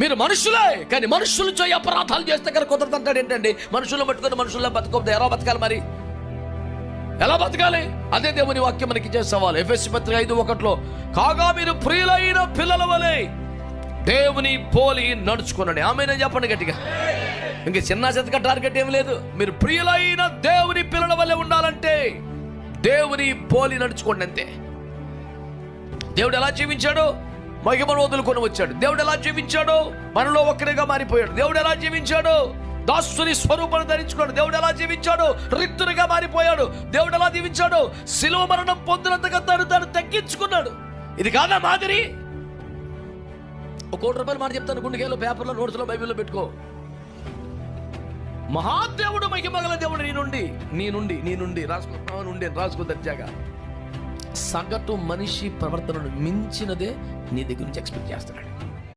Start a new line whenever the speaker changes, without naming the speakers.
మీరు మనుషులే, కానీ మనుషులు చేయి అపరాధాలు చేస్తే కనుక కుదరదంటాడు. ఏంటండి, మనుషులను పట్టుకొని మనుషుల్లో బతకూడదు. ఎలా బతకాలి మరి? ఎలా బతకాలి? అదే దేవుని వాక్యం మనకి ఇచ్చే సవాలు. ఎఫెసీ పత్రిక 5:1 కాగా మీరు ప్రియులైన పిల్లల వలె దేవుని పోలి నడుచుకునండి. ఆమేన్ చెప్పండి గట్టిగా. ఇంక చిన్న చితక టార్గెట్ ఏం లేదు. మీరు ప్రియులైన దేవుని పిల్లల వలె ఉండాలంటే దేవుని పోలి నడుచుకోండి అంతే. దేవుడు ఎలా జీవించాడు? మహిమను వదులుకొని వచ్చాడు. దేవుడు ఎలా జీవించాడు? మనలో ఒక్కడిగా మారిపోయాడు. దేవుడు ఎలా జీవించాడు? దాసుని స్వరూపాన్ని ధరించుకోడు. దేవుడు ఎలా జీవించాడు? రిక్తునిగా మారిపోయాడు. దేవుడు ఎలా జీవించాడు? శిలువ మరణం పొందినంతగా తాను తగ్గించుకున్నాడు. ఇది కాదా మాదిరి? ₹1,00,00,000 మాట చెప్తాను, గుండెలో, పేపర్లో, నోట్స్లో, బైబిల్లో పెట్టుకో. మహాదేవుడు, మహిమగల దేవుడు నీ నుండి రాసుకో దర్జాగా. సగటు మనిషి ప్రవర్తనను మించినదే నీ దగ్గర నుంచి ఎక్స్పెక్ట్ చేస్తున్నాడు.